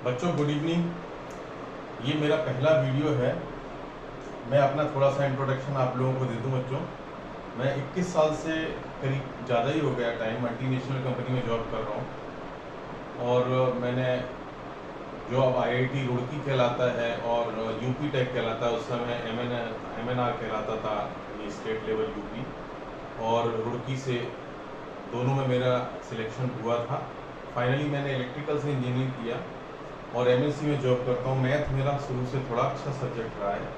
बच्चों good evening. ये मेरा पहला वीडियो है। मैं अपना थोड़ा सा इंट्रोडक्शन आप लोगों को दे दूं बच्चों। मैं 21 साल से करीब ज़्यादा ही हो गया टाइम मल्टीनेशनल कंपनी में जॉब कर रहा हूँ। और मैंने जो अब IIT रुड़की कहलाता है और यूपी टेक कहलाता है, उस समय MNR कहलाता था, ये स्टेट लेवल यूपी, और रुड़की से दोनों में मेरा सिलेक्शन हुआ था। फाइनली मैंने इलेक्ट्रिकल से इंजीनियरिंग किया और MNC में जॉब करता हूँ। मैथ मेरा शुरू से थोड़ा अच्छा सब्जेक्ट रहा है।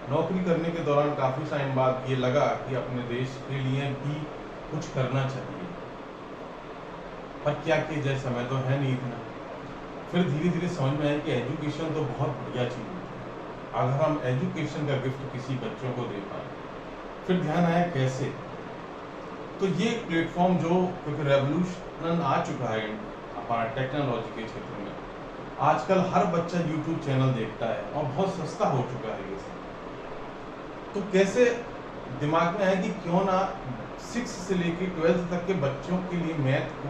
नौकरी करने के दौरान काफ़ी टाइम बाद ये लगा कि अपने देश के लिए भी कुछ करना चाहिए, पर क्या किया जाए, समय तो है नहीं इतना। फिर धीरे धीरे समझ में आया कि एजुकेशन तो बहुत बढ़िया चीज़ है, अगर हम एजुकेशन का गिफ्ट किसी बच्चों को दे पाए। फिर ध्यान आया कैसे। तो ये प्लेटफॉर्म जो क्योंकि रेवोल्यूशन आ चुका है हमारा टेक्नोलॉजी के क्षेत्र में, आजकल हर बच्चा YouTube चैनल देखता है और बहुत सस्ता हो चुका है ये सब। तो कैसे दिमाग में आया कि क्यों ना 6 से लेकर 12th तक के बच्चों के लिए मैथ को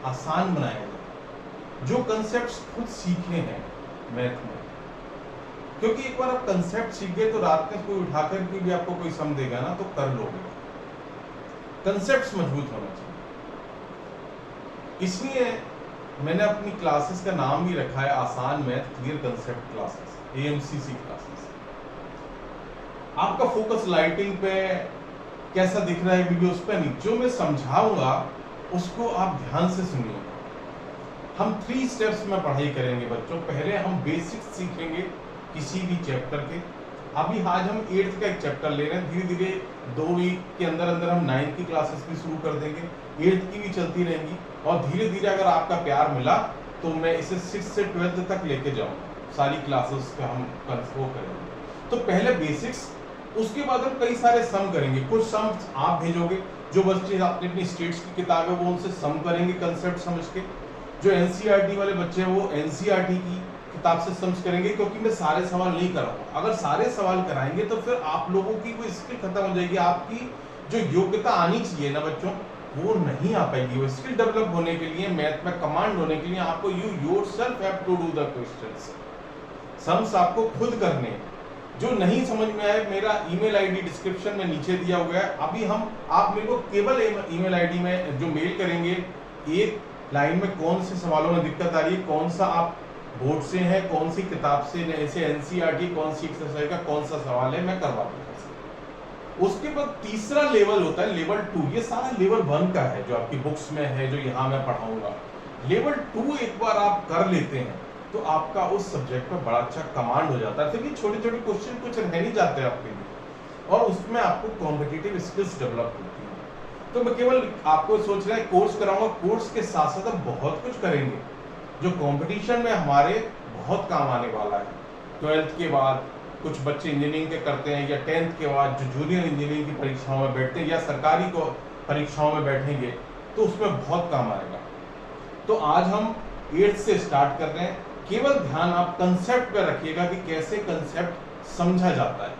आसान बनाया जाए, जो कंसेप्ट्स खुद सीखे हैं मैथ में। क्योंकि एक बार आप कंसेप्ट सीख गए तो रात में कोई उठाकर के भी आपको कोई सम देगा ना तो कर लोगे। कंसेप्ट्स मजबूत होना चाहिए। इसलिए मैंने अपनी क्लासेस का नाम भी रखा है आसान math clear concept classes, AMCC classes. आपका फोकस लाइटिंग पे कैसा दिख रहा है वीडियोस पे नहीं, जो मैं समझाऊंगा उसको आप ध्यान से सुनिए। हम 3 स्टेप्स में पढ़ाई करेंगे बच्चों। पहले हम बेसिक्स सीखेंगे किसी भी चैप्टर के। अभी आज हम 8th का एक चैप्टर ले रहे हैं, धीरे धीरे 2 वीक के अंदर अंदर हम 9th की क्लासेस भी शुरू कर देंगे, 8th की भी चलती रहेंगी, और धीरे धीरे अगर आपका प्यार मिला तो मैं इसे 6 से 12th तक लेके जाऊंगा। सारी क्लासेस का हम वो करेंगे। तो पहले बेसिक्स, उसके बाद हम कई सारे सम करेंगे। कुछ सम आप भेजोगे, जो बच्चे अपनी अपनी स्टेट्स की किताब है वो उनसे सम करेंगे कंसेप्ट समझ के। जो NCERT वाले बच्चे हैं वो NCERT की किताब से समझ करेंगे, क्योंकि मैं सारे सवाल नहीं कराऊंगा। अगर सारे सवाल कराएंगे तो फिर आप लोगों की कोई स्किल खत्म हो जाएगी। आपकी जो योग्यता आनी चाहिए ना बच्चों, वो नहीं आ पाएगी। वो स्किल डेवलप होने के लिए, मैथ में कमांड होने के लिए आपको you yourself have to do the questions. Sums आपको खुद करने। जो नहीं समझ में आए, मेरा ईमेल आईडी डिस्क्रिप्शन में नीचे दिया हुआ है। अभी आप मेरे को केवल ईमेल आईडी में जो मेल करेंगे, एक लाइन में कौन से सवालों में दिक्कत आ रही है, कौन सा आप बोर्ड से है, कौन सी किताब से, जैसे NCERT कौन सी एक्सरसाइज का कौन सा सवाल है, मैं करवा दूंगा। उसके बाद तीसरा लेवल होता है लेवल 2। ये सारा लेवल 1 का है जो आपकी बुक्स में है, जो यहाँ मैं पढ़ाऊंगा। लेवल 2 एक बार आप कर लेते हैं तो आपका उस सब्जेक्ट में बड़ा अच्छा कमांड हो जाता है। फिर ये छोटे छोटे क्वेश्चन कुछ रह नहीं जाते आपके लिए, और उसमें आपको कॉम्पिटिटिव स्किल्स डेवलप होती है। तो मैं केवल आपको सोच रहा है कोर्स कराऊंगा, कोर्स के साथ साथ हम बहुत कुछ करेंगे जो कंपटीशन में हमारे बहुत काम आने वाला है। 12th के बाद कुछ बच्चे इंजीनियरिंग के करते हैं, या 10th के बाद जो जूनियर इंजीनियरिंग की परीक्षाओं में बैठते हैं, या सरकारी को परीक्षाओं में बैठेंगे, तो उसमें बहुत काम आएगा। तो आज हम 8th से स्टार्ट कर रहे हैं। केवल ध्यान आप कंसेप्ट पे रखिएगा कि कैसे कंसेप्ट समझा जाता है।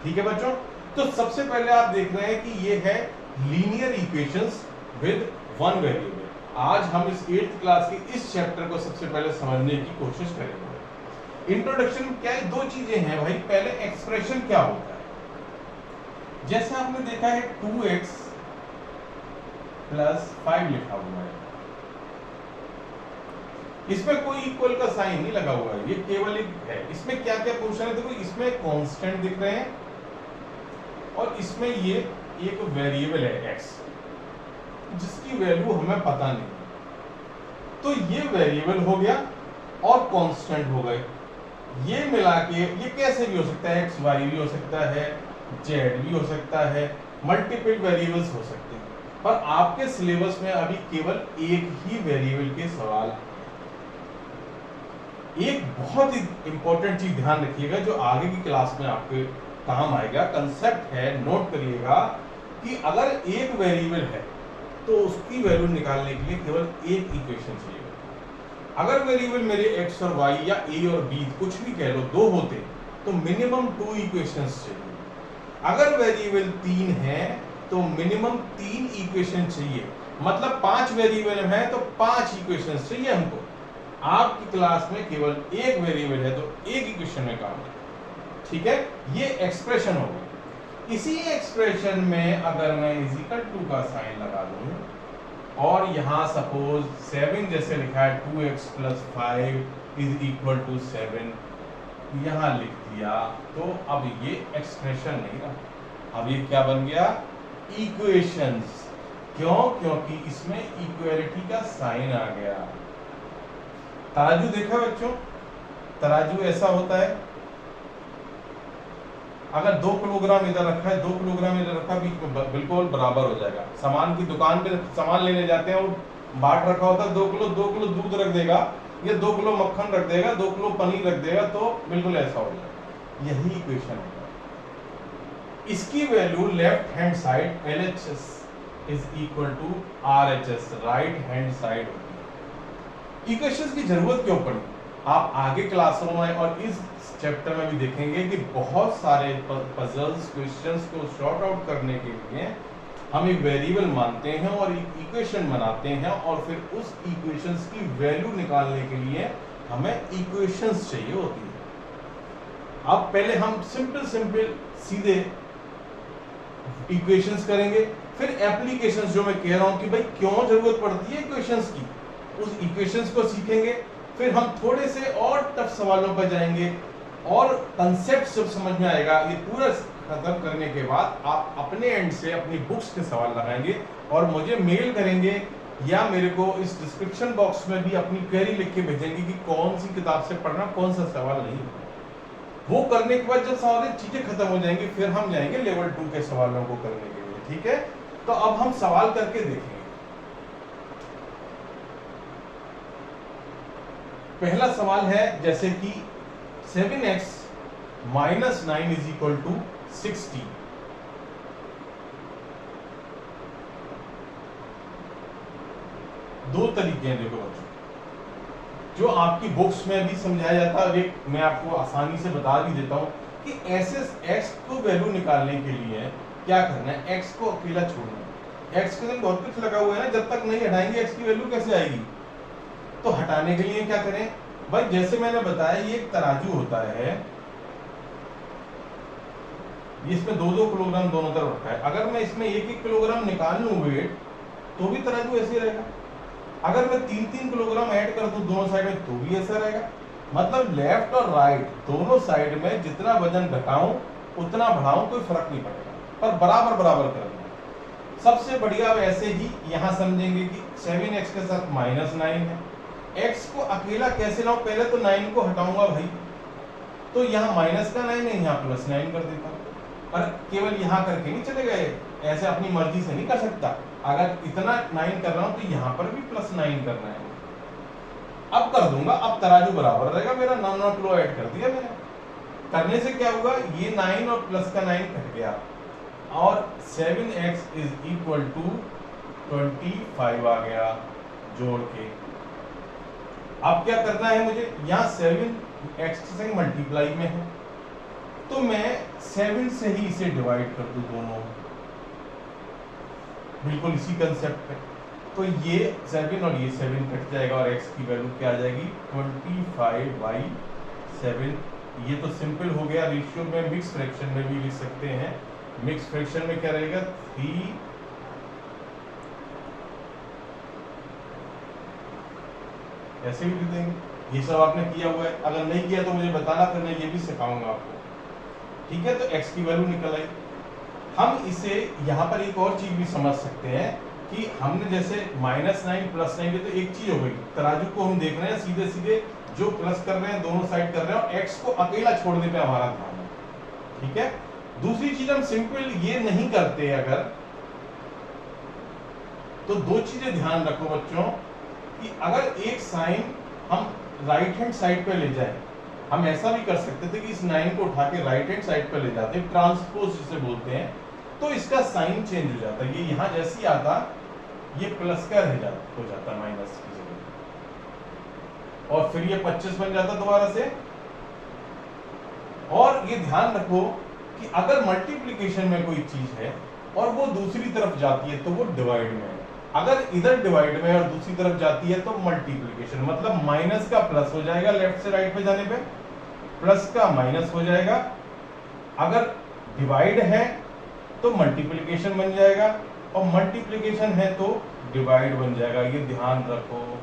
ठीक है बच्चों। तो सबसे पहले आप देख रहे हैं कि ये है लीनियर इक्वेशंस विद 1 वेरिएबल। आज हम इस 8th क्लास के इस चैप्टर को सबसे पहले समझने की कोशिश करेंगे। इंट्रोडक्शन में क्या है, 2 चीजें हैं भाई। पहले एक्सप्रेशन क्या होता है। जैसे आपने देखा है 2x + 5 लिखा हुआ है, इसमें कोई इक्वल का साइन नहीं लगा हुआ है, ये केवल एक है। इसमें क्या क्या क्वेश्चन है देखो, इसमें कांस्टेंट दिख रहे हैं और इसमें ये एक वेरिएबल है x, जिसकी वैल्यू हमें पता नहीं। तो ये वेरिएबल हो गया और कांस्टेंट हो गए। ये मिला के ये कैसे भी हो सकता है, x y भी हो सकता है, z भी हो सकता है, मल्टीपल वेरिएबल्स हो सकते हैं। पर आपके सिलेबस में अभी केवल एक ही वेरिएबल के सवाल। एक बहुत ही इंपॉर्टेंट चीज ध्यान रखिएगा जो आगे की क्लास में आपके काम आएगा, कंसेप्ट है, नोट करिएगा कि अगर एक वेरिएबल है तो उसकी वैल्यू निकालने के लिए केवल एक इक्वेशन चाहिए। अगर वेरिएबल मेरे x और y या a और b कुछ भी कह लो 2 होते तो मिनिमम 2 इक्वेशंस चाहिए। अगर वेरिएबल 3 है तो मिनिमम 3 इक्वेशन चाहिए। मतलब 5 वेरिएबल है तो 5 इक्वेशंस चाहिए हमको। आपकी क्लास में केवल एक वेरिएबल है तो एक इक्वेशन में काम है, ठीक है। ये एक्सप्रेशन होगा। इसी एक्सप्रेशन में अगर मैं इजिकल टू का साइन लगा दूं और यहां सपोज 7 जैसे लिखा है 2x + 5 इज इक्वल टू 7 यहां लिख दिया, तो अब ये एक्सप्रेशन नहीं रहा, अब ये क्या बन गया, इक्वेशंस। क्यों? क्योंकि इसमें इक्वालिटी का साइन आ गया। तराजू देखा बच्चों, तराजू ऐसा होता है, अगर 2 किलोग्राम इधर रखा है 2 किलोग्राम इधर रखा, बीच में बिल्कुल बराबर हो जाएगा। सामान की दुकान पे सामान लेने जाते हैं और बाट रखा होता है 2 किलो दूध रख देगा, ये 2 किलो मक्खन रख देगा, 2 किलो पनीर रख देगा, तो बिल्कुल ऐसा हो जाएगा। यही इक्वेशन है। इसकी value left hand side LHS is equal to RHS, right hand side होती है। इक्वेशंस की जरूरत क्यों पड़ी? आप आगे क्लासरूम में और इस चैप्टर में भी देखेंगे कि बहुत सारे पजल्स क्वेश्चंस को सॉर्ट आउट करने के लिए हम एक वेरिएबल मानते हैं और एक इक्वेशन बनाते हैं, और फिर उस इक्वेशंस की वैल्यू निकालने के लिए हमें इक्वेशंस चाहिए होती है। अब पहले हम सिंपल सीधे इक्वेशंस करेंगे, फिर एप्लीकेशंस, जो मैं कह रहा हूं कि भाई क्यों जरूरत पड़ती है इक्वेशंस की, उस इक्वेशंस को सीखेंगे। फिर हम थोड़े से और टफ सवालों पर जाएंगे और कंसेप्ट जब समझ में आएगा, ये पूरा खत्म करने के बाद आप अपने एंड से अपनी बुक्स के सवाल लगाएंगे और मुझे मेल करेंगे या मेरे को इस डिस्क्रिप्शन बॉक्स में भी अपनी क्वेरी लिख के भेजेंगे कि कौन सी किताब से पढ़ना, कौन सा सवाल नहीं। वो करने के बाद जब सारी चीजें खत्म हो जाएंगी, फिर हम जाएंगे लेवल 2 के सवालों को करने के लिए, ठीक है। तो अब हम सवाल करके देखेंगे। पहला सवाल है जैसे कि 7x - 9 इज इक्वल टू 60। दो तरीके हैं, देखो बच्चों, जो आपकी बुक्स में भी समझाया जाता है, एक मैं आपको आसानी से बता भी देता हूं कि ऐसे x को वैल्यू निकालने के लिए क्या करना है, x को अकेला छोड़ना है। x के साथ बहुत कुछ लगा हुआ है ना, जब तक नहीं हटाएंगे x की वैल्यू कैसे आएगी। तो हटाने के लिए क्या करें भाई, जैसे मैंने बताया ये एक तराजू होता है, इसमें 2-2 किलोग्राम दोनों तरफ रखा है। अगर मैं इसमें 1-1 किलोग्राम निकाल लूं वेट, तो भी तराजू ऐसे रहेगा। अगर मैं 3-3 किलोग्राम ऐड कर दूं दोनों साइड में, तो भी ऐसा रहेगा। मतलब लेफ्ट और राइट दोनों साइड में जितना वजन घटाऊं उतना बढ़ाऊं, कोई फर्क नहीं पड़ेगा, पर बराबर बराबर कर दूंगा। सबसे बढ़िया वैसे ही यहां समझेंगे कि 7x के साथ -9 है। x को अकेला कैसे लाऊं, पहले तो 9 को हटाऊंगा भाई, तो यहाँ -9 है, यहाँ +9 कर देता हूँ। पर केवल यहाँ करके नहीं चले गए, ऐसे अपनी मर्जी से नहीं कर सकता। अगर इतना 9 कर रहा हूं तो यहाँ पर भी +9 करना है। अब कर दूंगा, अब तराजू बराबर रहेगा मेरा, 9 किलो ऐड कर दिया मैंने। करने से क्या हुआ, ये 9 और प्लस का 9 कट गया और 7x इज इक्वल टू 25 आ गया जोड़ के। अब क्या करना है मुझे, यहाँ 7x से मल्टीप्लाई में है, तो मैं 7 से ही इसे डिवाइड कर दूं दोनों, बिल्कुल इसी कंसेप्ट पे। तो ये 7 और ये 7 कट जाएगा और x की वैल्यू क्या आ जाएगी, 25/7। ये तो सिंपल हो गया। रेशियो में मिक्स फ्रैक्शन में भी लिख सकते हैं। मिक्स फ्रैक्शन में क्या रहेगा, 3 ऐसे भी लिख देंगे। ये सब आपने किया हुआ है, अगर नहीं किया तो मुझे बताना, फिर मैं ये भी सिखाऊंगा आपको, ठीक है। तो x की वैल्यू निकल आई। हम इसे यहाँ पर एक और चीज भी समझ सकते हैं कि हमने जैसे -9 +9, तो एक चीज हो गई, तराजू को हम देख रहे हैं सीधे सीधे जो प्लस कर रहे हैं दोनों साइड कर रहे हैं, और x को अकेला छोड़ने पे हमारा ध्यान है, ठीक है। दूसरी चीज हम सिंपल ये नहीं करते अगर, तो दो चीजें ध्यान रखो बच्चों कि अगर एक साइन हम राइट हैंड साइड पे ले जाए, हम ऐसा भी कर सकते थे कि इस 9 को उठा के राइट हैंड साइड पे ले जाते, ट्रांसपोज जिसे बोलते हैं, तो इसका साइन चेंज हो जाता। ये यहां जैसे ही आता, ये प्लस का हो जाता माइनस की जगह, और फिर ये 25 बन जाता दोबारा से। और ये ध्यान रखो कि अगर मल्टीप्लिकेशन में कोई चीज है और वो दूसरी तरफ जाती है तो वो डिवाइड में है। अगर इधर डिवाइड में और दूसरी तरफ जाती है तो मल्टीप्लिकेशन, मतलब माइनस का प्लस हो जाएगा लेफ्ट से राइट में जाने पे, प्लस का माइनस हो जाएगा। अगर डिवाइड है तो मल्टीप्लिकेशन बन जाएगा, और मल्टीप्लिकेशन है तो डिवाइड बन जाएगा, ये ध्यान रखो।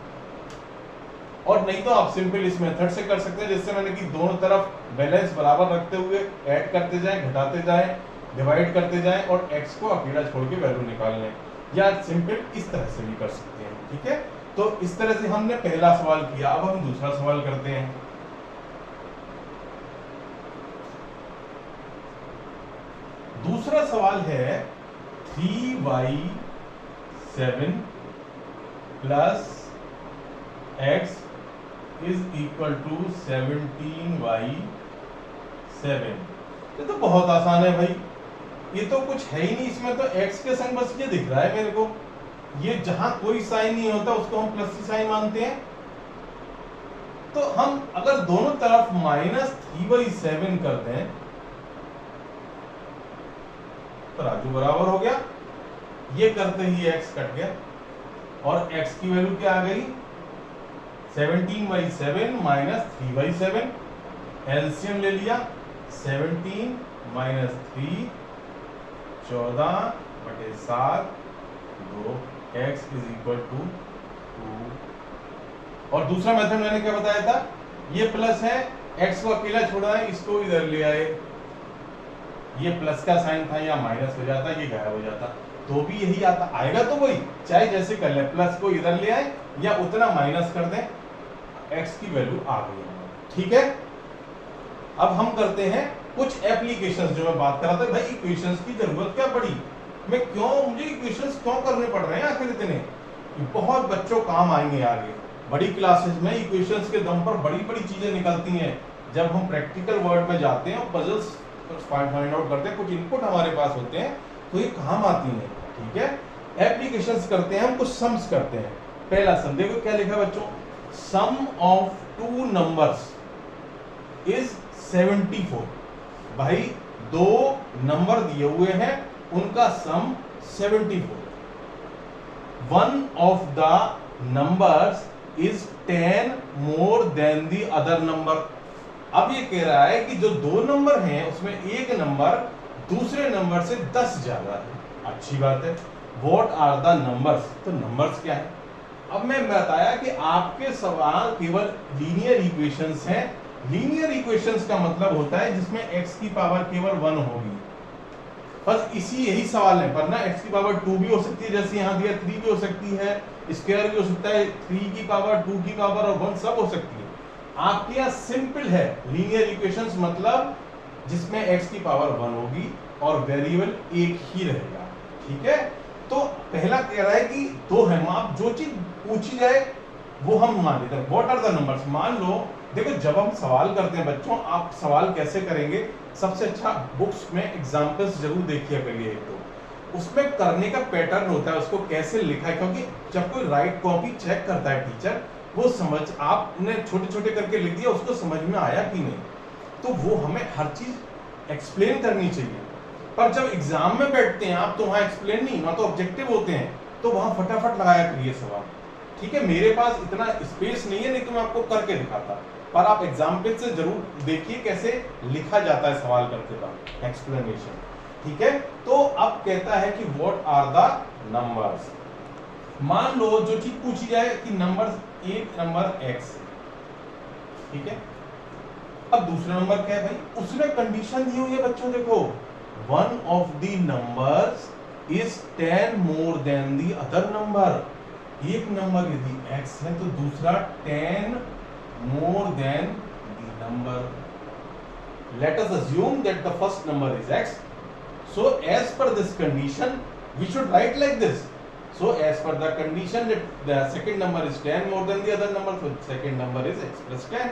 और नहीं तो आप सिंपल इस मेथड से कर सकते हैं, जिससे मैंने कि दोनों तरफ बैलेंस बराबर रखते हुए ऐड करते जाएं, घटाते जाएं, डिवाइड करते जाएं और x को अकेला छोड़ के वैल्यू निकाल लें, या सिंपल इस तरह से भी कर सकते हैं। ठीक है, तो इस तरह से हमने पहला सवाल किया। अब हम दूसरा सवाल करते हैं। दूसरा सवाल है 3y7 plus x is equal to 17y7। ये तो बहुत आसान है भाई, ये तो कुछ है ही नहीं इसमें, तो x के संग बस ये दिख रहा है मेरे को। ये जहां कोई साइन नहीं होता उसको हम प्लस की साइन मानते हैं। तो हम अगर दोनों तरफ -3/7 कर दें तो राजू बराबर हो गया, ये करते ही x कट गया और x की वैल्यू क्या आ गई 17/7 -3/7। एलसीएम ले लिया, 17 -3 14/7 2 x इज इक्वल टू 2। और दूसरा मेथड मैंने क्या बताया था, ये प्लस है, x को अकेला छोड़ा है, इसको इधर ले आए, ये प्लस का साइन था या माइनस हो जाता, ये गायब हो जाता, तो भी यही आता आएगा। तो वही चाहे जैसे कर ले, प्लस को इधर ले आए या उतना माइनस कर दें, x की वैल्यू आ गई। ठीक है, अब हम करते हैं कुछ एप्लीकेशंस जो मैं बात कर रहा था। भाई इक्वेशंस की जरूरत क्या पड़ी, मुझे इक्वेशंस क्यों करने पड़ रहे हैं आखिर इतने, बहुत बच्चों काम आएंगे आगे बड़ी क्लासेस में। इक्वेशंस के दम पर बड़ी बड़ी चीजें निकलती हैं जब हम प्रैक्टिकल वर्ल्ड में जाते हैं और पजल्स फाइंड आउट करते हैं, कुछ इनपुट हमारे पास होते हैं तो ये काम आती हैं। ठीक है, एप्लीकेशंस करते हैं हम, कुछ सम्स करते हैं। पहला सम देखो क्या लिखा बच्चों, सम ऑफ टू नंबर्स इज 74। भाई दो नंबर दिए हुए हैं, उनका सम 74। One of the numbers is 10 more than the other number. अब ये कह रहा है कि जो दो नंबर हैं उसमें एक नंबर दूसरे नंबर से 10 ज्यादा है। अच्छी बात है, व्हाट आर द नंबर्स, तो नंबर्स क्या है। अब मैं बताया कि आपके सवाल केवल लीनियर इक्वेशंस हैं। लीनियर इक्वेशंस का मतलब होता है जिसमें x की पावर केवल 1 होगी, बस यही सवाल है। पर ना x की पावर 2 भी हो सकती है, जैसे यहाँ दिया 3 भी हो सकती है, स्क्वायर भी हो सकता है, 3 की पावर 2 की पावर और 1 सब हो सकती है। आपके यहाँ सिंपल है लीनियर इक्वेशंस, मतलब जिसमें x की पावर 1 होगी और वेरिएबल एक ही रहेगा। ठीक है, तो पहला कह रहा है कि दो है, आप जो चीज पूछी जाए वो हम मान लेते हैं। व्हाट आर द नंबर्स, मान लो देखो जब हम सवाल करते हैं बच्चों, आप सवाल कैसे करेंगे, सबसे अच्छा बुक्स में एग्जांपल्स जरूर देखिए करिए एक दो, उसमें करने का पैटर्न होता है, उसको कैसे लिखा है। क्योंकि जब कोई राइट कॉपी चेक करता है टीचर, वो समझ आपने छोटे छोटे करके लिख दिया, उसको समझ में आया कि नहीं, तो वो हमें हर चीज एक्सप्लेन करनी चाहिए। पर जब एग्जाम में बैठते हैं आप, तो वहां एक्सप्लेन नहीं, वहां तो ऑब्जेक्टिव होते हैं, तो वहां फटाफट लगाया करिए सवाल। ठीक है, मेरे पास इतना स्पेस नहीं है, नहीं तो मैं आपको करके दिखाता, पर आप एग्जाम्पल से जरूर देखिए कैसे लिखा जाता है सवाल करते वक्त, एक्सप्लेनेशन। ठीक है, तो अब कहता है कि व्हाट आर द नंबर्स। मान लो जो चीज पूछी जाए कि नंबर, एक नंबर x, ठीक है, अब दूसरा नंबर क्या है भाई, उसमें कंडीशन दी हुई है बच्चों, देखो one of the numbers is 10 more than the other number. एक नंबर यदि x है तो दूसरा 10 more than the number. Let us assume that the first number is x. So as per this condition, we should write like this. So as per the condition that the second number is 10 more than the other number, so second number is x plus 10.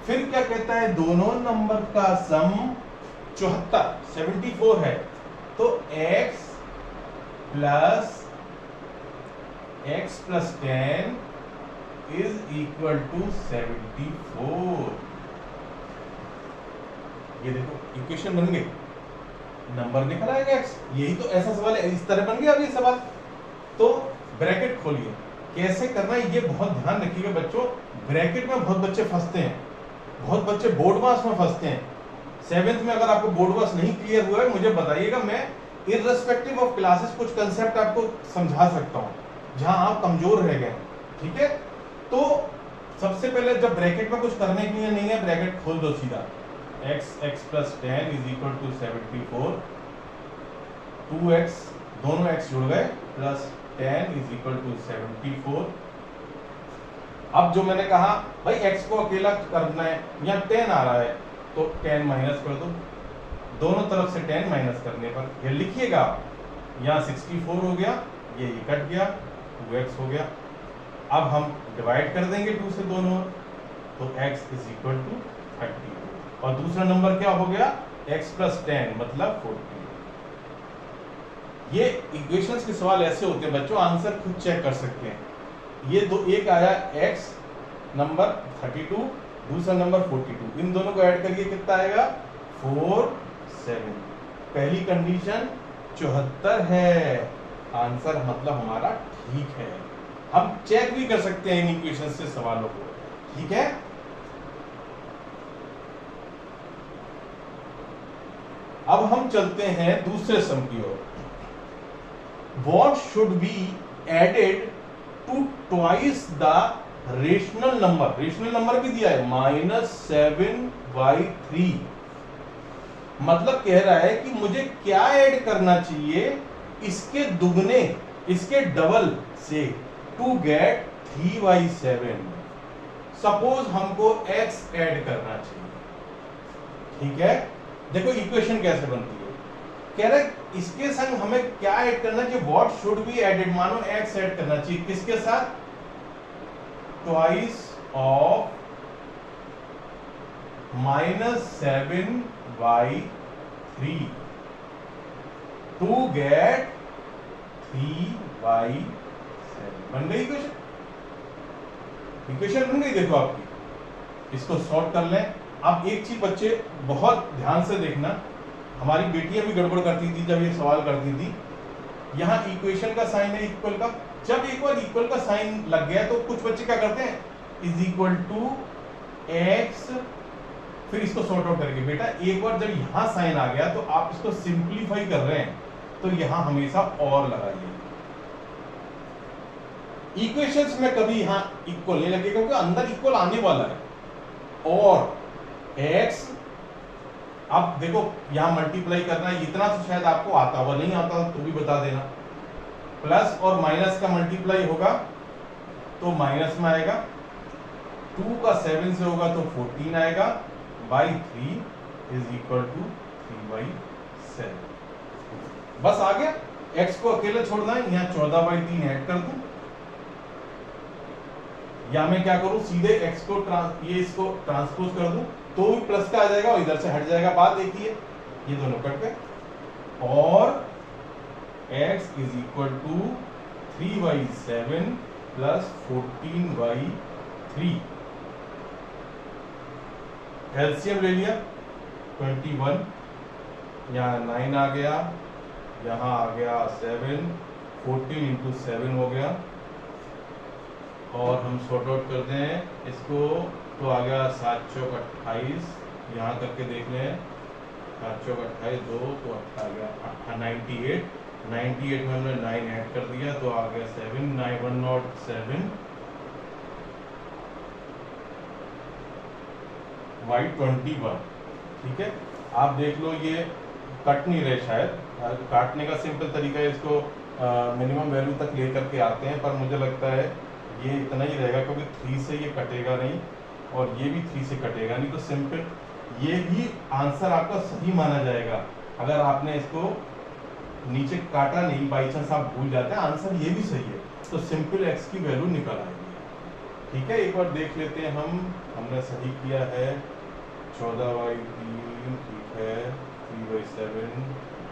फिर क्या कहता है, दोनों number का सम 74 है, तो x plus 10 is equal to 74। ये देखो इक्वेशन बन गई, नंबर निकल आएगा x। यही तो ऐसा सवाल है, इस तरह बन गया अब ये सवाल। तो ब्रैकेट खोलिए, कैसे करना है ये बहुत ध्यान रखिएगा बच्चों। ब्रैकेट में बहुत बच्चे फंसते हैं, बहुत बच्चे बोर्ड मास में फंसते हैं। 7th में अगर आपको बोर्ड मास नहीं क्लियर हुआ है मुझे बताइएगा, मैं इररेस्पेक्टिव ऑफ क्लासेस कुछ कंसेप्ट आपको समझा सकता हूं जहां आप कमजोर रह गए। ठीक है, तो सबसे पहले जब ब्रैकेट में कुछ करने के लिए नहीं है, ब्रैकेट खोल दो सीधा। x plus 10 is equal to 74, 2x दोनों x जुड़ गए प्लस 10 is equal to 74। अब जो मैंने कहा भाई x को अकेला करना है, यहाँ 10 आ रहा है तो 10 माइनस कर दो, दोनों तरफ से 10 माइनस करने पर ये लिखिएगा, यहाँ 64 हो गया, ये कट गया, 2x हो गया। अब हम डिवाइड कर देंगे 2 से दोनों, तो x is equal to 30 और दूसरा नंबर क्या हो गया x plus 10 मतलब 40। ये इक्वेशंस के सवाल ऐसे होते हैं बच्चों, आंसर खुद चेक कर सकते हैं। ये दो, एक आया x नंबर 32, दूसरा नंबर 42, इन दोनों को ऐड करिए कितना आएगा 47। पहली कंडीशन 74 है, आंसर मतलब हमारा ठीक है। हम चेक भी कर सकते हैं इन इक्वेशंस से सवालों को। ठीक है, अब हम चलते हैं दूसरे सम की ओर। What should be added to twice the rational number? Rational number भी दिया है -7/3। मतलब कह रहा है कि मुझे क्या ऐड करना चाहिए इसके दुगने, इसके डबल से टू गेट 3/7। सपोज हमको x ऐड करना चाहिए। ठीक है, देखो इक्वेशन कैसे बनती है, कह रहा है इसके संग हमें क्या ऐड करना चाहिए, व्हाट शुड बी एडेड। मानो x ऐड करना चाहिए किसके साथ, ट्वाइस ऑफ -7/3 टू गेट 3/7। बन गई इक्वेशन, इक्वेशन बन गई। देखो आपकी, इसको सॉल्व कर लें। अब एक चीज बच्चे बहुत ध्यान से देखना, हमारी बेटियां भी गड़बड़ करती थी जब ये सवाल करती थी। यहाँ इक्वेशन का साइन है इक्वल का, जब एक बार इक्वल का साइन लग गया तो कुछ बच्चे क्या करते हैं, इज इक्वल टू एक्स, फिर इसको सॉर्ट आउट करके। बेटा एक बार जब यहाँ साइन आ गया तो आप इसको सिंप्लीफाई कर रहे हैं तो यहाँ हमेशा और लगाइए। इक्वेशंस में कभी यहाँ इक्वल नहीं लगेगा क्योंकि अंदर इक्वल आने वाला है। और एक्स, अब देखो यहाँ मल्टीप्लाई करना है, इतना तो शायद आपको आता होगा, नहीं आता तो भी बता देना। प्लस और माइनस का मल्टीप्लाई होगा तो माइनस में आएगा, 2 का 7 से होगा तो 14 आएगा, बाई 3 इज इक्वल टू 3/7। बस आ गया, x को अकेले छोड़ना है, यहाँ 14/3 ऐड कर दूं, या मैं क्या करूं सीधे x को ये इसको ट्रांसपोज कर दूं तो भी प्लस का आ जाएगा और इधर से हट जाएगा। बात एक ही है, ये दोनों कट गए और x is equal to 3/7 plus 14/3। LCM ले लिया 21, यहाँ 9 आ गया, यहाँ आ गया 7, 14 इंटू 7 हो गया। और हम सॉर्ट आउट करते हैं इसको तो आ गया 7 चौक 28, यहाँ करके देख लें 7 चौक 28 2 तो आ गया 98 में हमने 9 ऐड कर दिया तो आ गया 7 917 y21। ठीक है, आप देख लो ये कट नहीं रहे, शायद काटने का सिंपल तरीका है, इसको मिनिमम वैल्यू तक लेकर के आते हैं, पर मुझे लगता है ये इतना ही रहेगा क्योंकि 3 से ये कटेगा नहीं और ये भी 3 से कटेगा नहीं, तो सिंपल ये भी आंसर आपका सही माना जाएगा। अगर आपने इसको नीचे काटा नहीं, बाई चांस आप भूल जाते हैं, आंसर ये भी सही है, तो सिंपल x की वैल्यू निकल आएगी। ठीक है, एक बार देख लेते हैं हमने सही किया है 14/3, ठीक है 3/7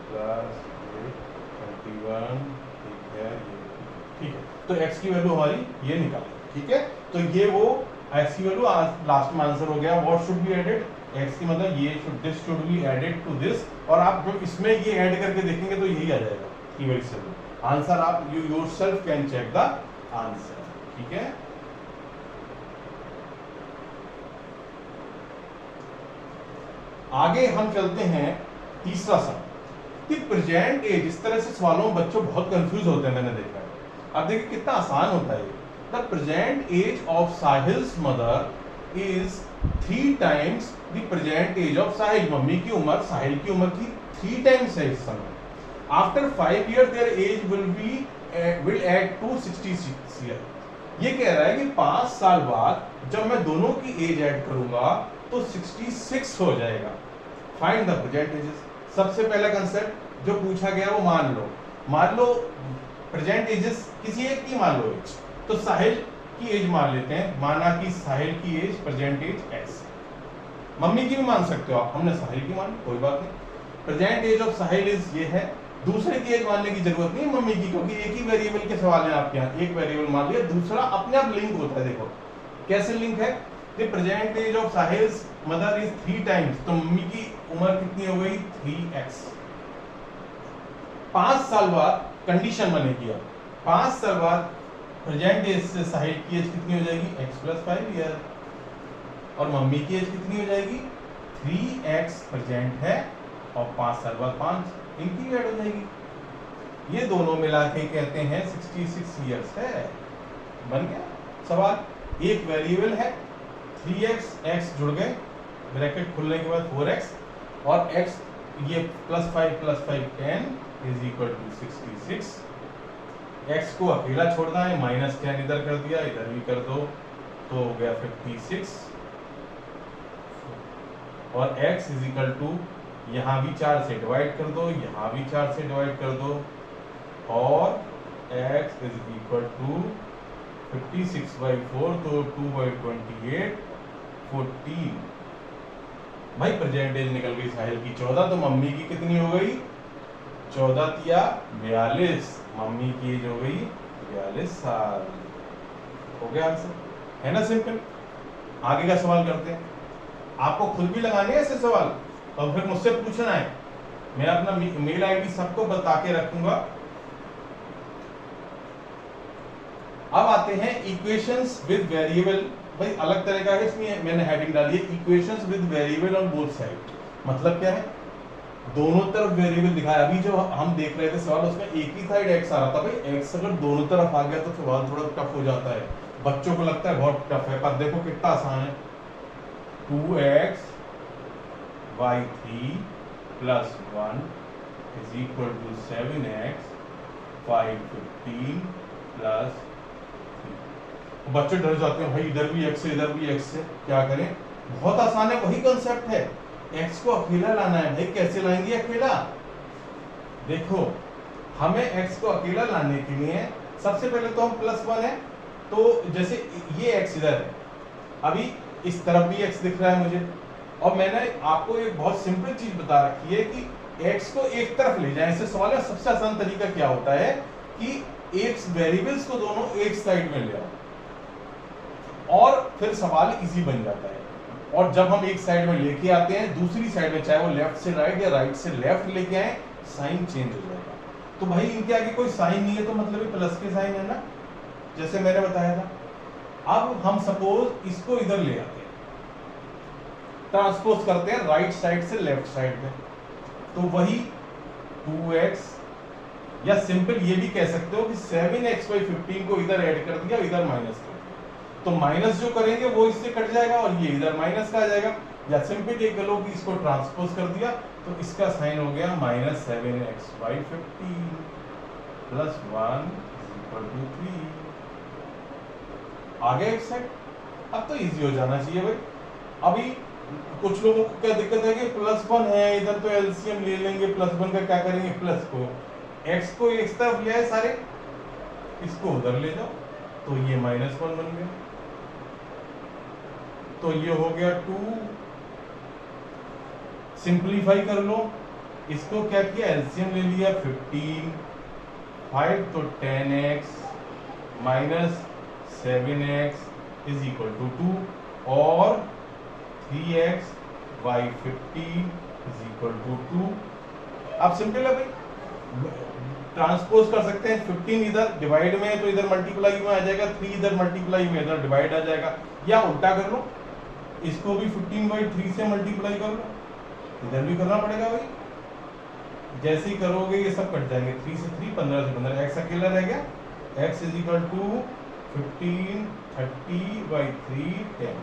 प्लस 21, ठीक है, ठीक है, तो x की वैल्यू हमारी ये निकाली। ठीक है, तो ये वो x की वैल्यू लास्ट में आंसर हो गया। What should be added, x की मतलब ये this should be added to this, और आप जो इसमें ये ऐड करके देखेंगे तो यही आ जाएगा। इवेरिसेबल आंसर। आप you yourself can check the answer, ठीक है। आगे हम चलते हैं तीसरा सवाल कि प्रेजेंट एज। इस तरह से सवालों में बच्चों बहुत कंफ्यूज होते हैं, मैंने देखा है। अब देखिए कितना आसान होता है। The present age of Sahil's mother is 3 times the present age of Sahil. Mummy की उम्र साहिल की उम्र की 3 टाइम्स है इस समय। After 5 year their age will add to 66 year. ये कह रहा है कि 5 साल बाद जब मैं दोनों की एज ऐड करूंगा तो 66 हो जाएगा। Find the present ages. सबसे पहला कंसेप्ट जो पूछा गया वो मान लो प्रेजेंट एजेस किसी एक की मान लो एज, तो साहिल की एज मान लेते हैं। माना कि साहिल की age present age x. Mummy की भी मान सकते हो आप, हमने साहिल की मान, कोई बात नहीं। Present age of Sahil is ये है। दूसरे की एज मानने की जरूरत नहीं मम्मी की, क्योंकि एक ही वेरिएबल के सवाल है आपके यहाँ। एक वेरिएबल मान लिया, दूसरा अपने आप लिंक होता है। देखो कैसे लिंक है। The present age of Sahil's mother is 3 times, तो मम्मी की उम्र कितनी हो गई 3x। 5 साल बाद कंडीशन बनेगी। अब 5 साल बाद प्रेजेंट एज से साहिल की एज कितनी हो जाएगी x + 5 ईयर, और मम्मी की एज कितनी हो जाएगी 3x प्रेजेंट है, और 5 साल बाद 5 इनकी ऐड हो जाएगी। ये दोनों मिला के कहते हैं 66 ईयर्स है। बन गया सवाल। एक वेरिएबल है 3x, x जुड़ गए, ब्रैकेट खुलने के बाद 4x, और x ये +5 + 5 10 = 66। x को अकेला छोड़ना है, -10 इधर कर दिया, इधर भी कर दो, तो हो गया 56। और x = यहाँ भी 4 से डिवाइड कर दो, यहाँ भी 4 से डिवाइड कर दो, और x = 56/4, तो 2/28 14। भाई प्रेजेंट एज निकल गई साहिल की 14, तो मम्मी की कितनी हो गई 14 या 42। मम्मी की एज हो गई 42 साल। हो गया आंसर, है ना सिंपल। आगे का सवाल करते हैं। आपको खुद भी लगाने हैं ऐसे सवाल और फिर मुझसे पूछना है। मैं अपना मेल आईडी सबको बता के रखूंगा। अब आते हैं इक्वेशंस विद वेरिएबल। भाई अलग तरह का है, इसमें मैंने हेडिंग डाली है equations with variable on both side. मतलब क्या है, दोनों तरफ वेरिएबल दिखाया। अभी जो हम देख रहे थे सवाल, उसमें एक ही साइड x आ रहा था। भाई x अगर दोनों तरफ आ गया तो सवाल थोड़ा टफ हो जाता है, बच्चों को लगता है बहुत टफ है, पर देखो कितना आसान है। 2x y3 + 1 = 7x 515 + बच्चे डर जाते हैं, भाई इधर भी x है इधर भी x है, क्या करें। बहुत आसान है, वही कंसेप्ट है। x को अकेला लाना है। भाई कैसे लाएंगे अकेला, देखो हमें x को अकेला लाने के लिए सबसे पहले तो हम +1 है, तो जैसे ये x इधर है, अभी इस तरफ भी x दिख रहा है मुझे, और मैंने आपको एक बहुत सिंपल चीज बता रखी है कि x को एक तरफ ले जाए। इससे सवाल का सबसे आसान तरीका क्या होता है कि एक वेरिएबल्स को दोनों एक साइड में ले आओ, और फिर सवाल इजी बन जाता है। और जब हम एक साइड में लेके आते हैं, दूसरी साइड में चाहे वो लेफ्ट से राइट या राइट से लेफ्ट लेके आए, साइन चेंज हो जाएगा। तो भाई इनके आगे कोई साइन नहीं है, तो मतलब ये प्लस के साइन है ना, जैसे मैंने बताया था। अब हम सपोज इसको इधर ले आते हैं, ट्रांसपोज करते हैं राइट साइड से लेफ्ट साइड में, तो वही 2x, या सिंपल ये भी कह सकते हो कि 7x/15 को इधर ऐड कर दिया, इधर माइनस कर दिया, तो माइनस जो करेंगे वो इससे कट जाएगा और ये इधर माइनस का आ जाएगा। या सिंपल ये करो कि इसको ट्रांसपोज कर दिया, तो इसका साइन हो गया -7x/15 + 1 = 3। आगे एक साइड, अब तो इजी हो जाना चाहिए भाई। अभी कुछ लोगों को क्या दिक्कत है कि +1 है इधर, तो एलसीएम ले लेंगे, +1 का क्या करेंगे, प्लस को x को एक तरफ ले आए सारे, इसको उधर ले जाओ, तो ये -1 बन गया, तो ये हो गया 2। सिंपलीफाई कर लो, इसको क्या किया एलसीएम ले लिया, 15 5 तो 10x - 7x = 2, और 3x/15 = 2। अब सिंपल है भाई, ट्रांसपोज कर सकते हैं, 15 इधर डिवाइड में है तो इधर मल्टीप्लाई में आ जाएगा, 3 इधर मल्टीप्लाई में इधर डिवाइड आ जाएगा, या उल्टा कर लो, इसको भी 15/3 से मल्टीप्लाई कर लो, इधर भी करना पड़ेगा भाई। जैसे ही करोगे ये सब कट जाएंगे, 3 से 3, 15 से 15, एक्स अकेला रह गया, x is equal to 15 30/3 10,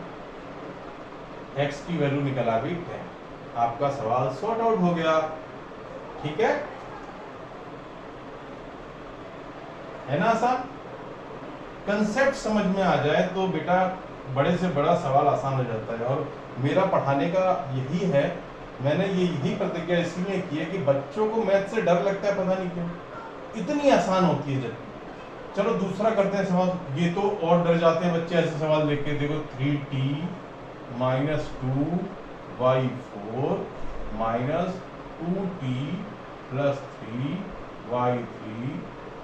x की वैल्यू निकल आ गई 10। आपका सवाल सॉर्ट आउट हो गया, ठीक है ना आसान। कंसेप्ट समझ में आ जाए तो बेटा बड़े से बड़ा सवाल आसान हो जाता है। और मेरा पढ़ाने का यही है, मैंने यही प्रतिज्ञा इसलिए की है कि बच्चों को मैथ से डर लगता है, पता नहीं क्यों, इतनी आसान होती है जब। चलो दूसरा करते हैं सवाल, ये तो और डर जाते हैं बच्चे ऐसे सवाल देख के। देखो 3t - 2y4 - 2t + 3y3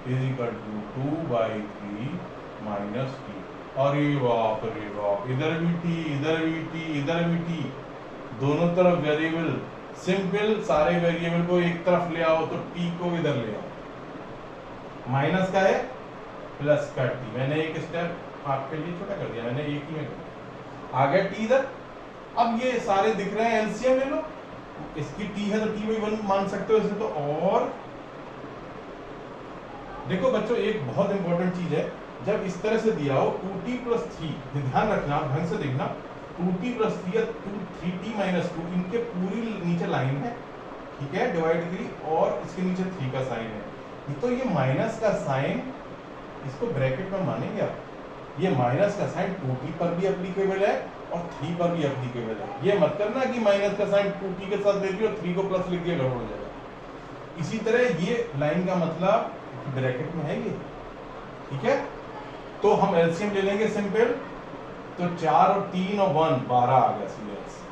= 2/3 - t। अरे बाप रे बाप, इधर भी t, इधर भी t, इधर भी t, दोनों तरफ वेरिएबल। सिंपल, सारे वेरिएबल को एक तरफ ले आओ तो t को इधर ले आओ। माइनस का है, प्लस का t, मैंने एक स्टेप आपके लिए छोटा कर दिया, मैंने एक ही में कर दिया। आ गया t इधर। अब ये सारे दिख रहे हैं, एलसीएम ले लो, इसकी t है तो t/1 मान सकते हो इसे तो। और देखो बच्चों एक बहुत इंपॉर्टेंट चीज है, जब इस तरह से दिया हो 2t + 3, ध्यान रखना, ढंग से देखना, 2t + 3 या 3t - 2, इनके पूरी नीचे लाइन है, ठीक है, डिवाइड 3, और इसके नीचे 3 का साइन है। तो ये माइनस का साइन, इसको ब्रैकेट में मानेंगे आप, ये माइनस का साइन 2t पर भी एप्लीकेबल है और 3 पर भी एप्लीकेबल है। ये मत करना कि माइनस का साइन 2t के साथ ले लिया और 3 को प्लस लिख दिया, गड़बड़ हो जाएगा। इसी तरह ये लाइन का मतलब ब्रैकेट में है ये, ठीक है। तो हम एलसीएम ले लेंगे सिंपल, तो 4 और 3 और 1 12 आ गया सीरियस।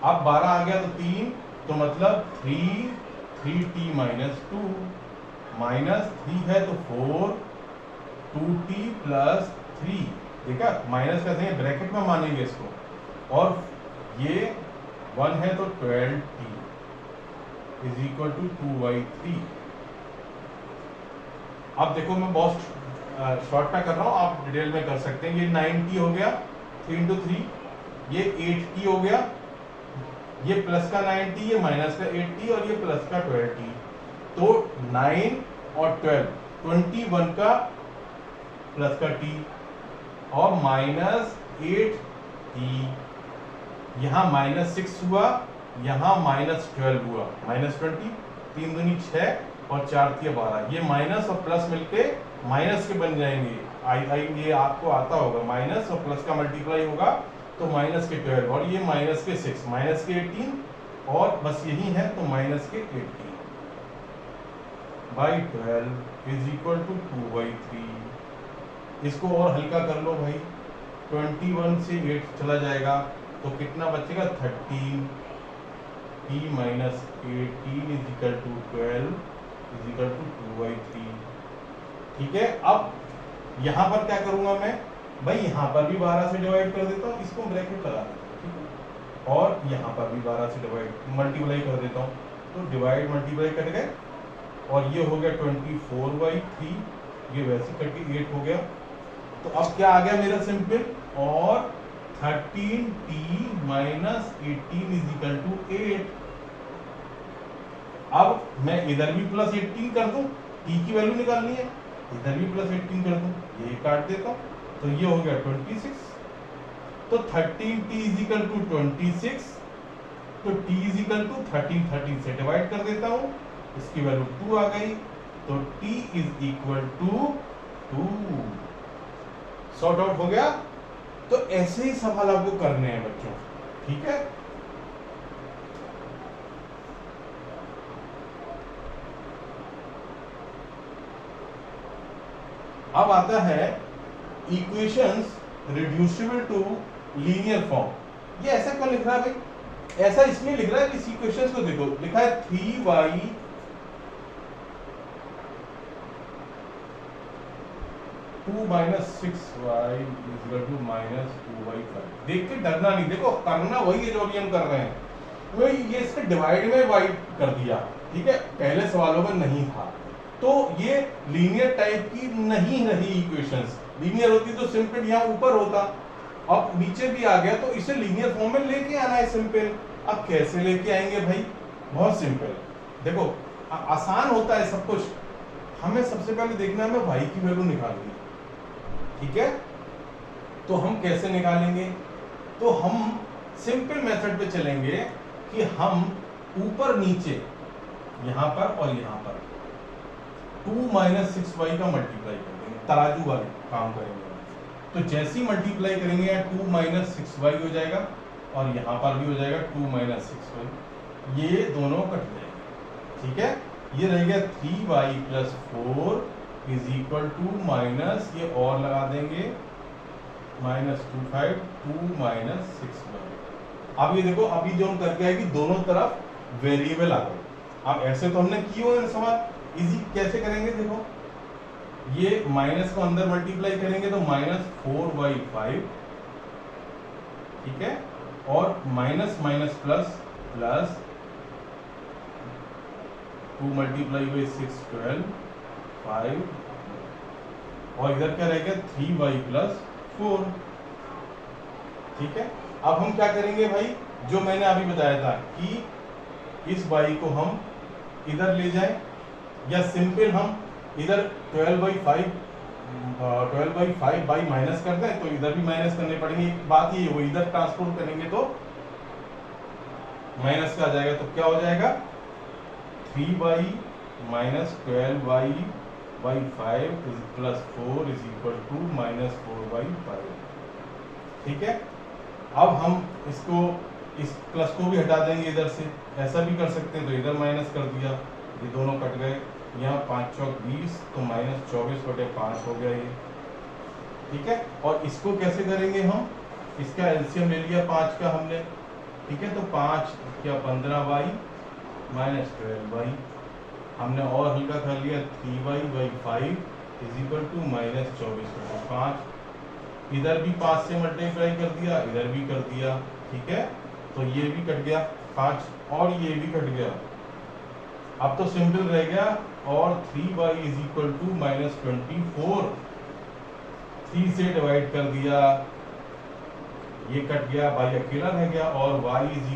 अब 12 आ गया तो 3, तो मतलब 3t - 2 माइनस 3 है तो 4, 2t + 3, देखा, माइनस का देंगे ब्रैकेट में मानेंगे इसको, और ये 1 है तो 12t = 2/3। अब देखो मैं बहुत शॉर्ट में कर रहा हूँ, आप डिटेल में कर सकते हैं। ये 9t हो गया, 3 × 3, ये 8t हो गया, ये प्लस का 9t, ये माइनस का 8t, और ये प्लस का 12t। तो 9 और 12, 21 का प्लस का t, और -8t, यहाँ -6 हुआ, यहाँ -12 हुआ, -20, 3 दूनी 6 और 4 × 12। ये माइनस और प्लस मिलके माइनस के बन जाएंगे। ये आपको आता होगा, माइनस और प्लस का मल्टीप्लाई होगा तो माइनस के 12, और ये माइनस के 6, माइनस के 18, और बस यही है तो माइनस के 18/12 = 2/3। इसको और हल्का कर लो भाई, 21 से 8 चला जाएगा तो कितना बचेगा, 13t - 18 = 12 = 2/3, ठीक है। अब यहाँ पर क्या करूंगा मैं भाई, यहाँ पर भी 12 से डिवाइड कर देता हूँ, इसको ब्रैकेट लगा देता हूँ, ठीक है, और यहाँ पर भी 12 से डिवाइड मल्टीप्लाई कर देता हूँ, तो डिवाइड मल्टीप्लाई कट गए, और ये हो गया 24/3, ये वैसे कट के 8 हो गया। तो अब क्या आ गया मेरा सिंपल, और 13t - 18 = 8। अब मैं इधर भी +18 कर दूं, t की वैल्यू निकालनी है, इधर भी +18 कर दूं, ये काट देता हूं, तो ये हो गया 26। तो 13t = 26, तो t = 13 से डिवाइड कर देता हूं, इसकी वैल्यू 2 आ गई, तो t = 2। सॉर्ट आउट हो गया। तो ऐसे ही सवाल आपको करने हैं बच्चों, ठीक है। अब आता है equations reducible to linear form. ये ऐसा क्यों लिख रहा है भाई, ऐसा इसलिए लिख रहा है कि इक्वेशंस को देखो, लिखा है 3y - 6y = -2y5। देख के डरना नहीं, देखो करना वही है जो अभी हम कर रहे हैं, वही, ये इसने डिवाइड में y कर दिया, ठीक है, पहले सवालों में नहीं था। तो ये लीनियर टाइप की नहीं रही इक्वेशंस। लीनियर होती तो सिंपल यहाँ ऊपर होता, अब नीचे भी आ गया, तो इसे लीनियर फॉर्म में लेके आना है सिंपल। अब कैसे लेके आएंगे भाई? बहुत सिंपल, देखो आसान होता है सब कुछ। हमें सबसे पहले देखना है, हमें y की वैल्यू निकालनी है, ठीक है। तो हम कैसे निकालेंगे? तो हम सिंपल मेथड पे चलेंगे कि हम ऊपर नीचे यहां पर और यहां पर 2 - 6y का मल्टीप्लाई कर देंगे, तराजू वाले काम करेंगे। तो जैसे ही मल्टीप्लाई करेंगे 2 - 6y हो जाएगा, और यहां पर भी हो जाएगा 2 - 6y, ये दोनों कट जाएंगे, ठीक है। ये रह गया 3y + 4 = माइनस, ये और लगा देंगे -25 2 - 6y। अब ये देखो, अभी जो हम करके आए कि दोनों तरफ वेरिएबल आ गए। अब ऐसे तो हमने किए हुए सवाल, इजी कैसे करेंगे? देखो ये माइनस को अंदर मल्टीप्लाई करेंगे तो -4y5, ठीक है, और माइनस माइनस प्लस प्लस 2 × 6 12 5, और इधर क्या रहेगा 3y + 4, ठीक है। अब हम क्या करेंगे भाई, जो मैंने अभी बताया था कि इस y को हम इधर ले जाएं, या सिंपल हम इधर 12/5 बाई माइनस कर दें, तो इधर भी माइनस करने पड़ेंगे। एक बात ये वो इधर ट्रांसपोर्ट करेंगे तो माइनस का आ जाएगा, तो क्या हो जाएगा 3y - 12y/5 + 4 = -4y5, ठीक है। अब हम इसको, इस प्लस को भी हटा देंगे इधर से, ऐसा भी कर सकते हैं, तो इधर माइनस कर दिया, ये दोनों कट गए, यहाँ 5 × 4 = 20, तो -24/5 हो गया ये, ठीक है। और इसको कैसे करेंगे हम? इसका एलसीएम ले लिया 5 का हमने, ठीक है, तो 5 क्या 15y - 12y, हमने और हल्का कर लिया 3y/5 = -24/5, इधर भी 5 से मल्टीप्लाई कर दिया, इधर भी कर दिया, ठीक है, तो ये भी कट गया 5, और ये भी कट गया। अब तो सिंपल रह गया, और 3y = -24, 3 से डिवाइड कर दिया, ये कट गया, y अकेला रह गया, और y =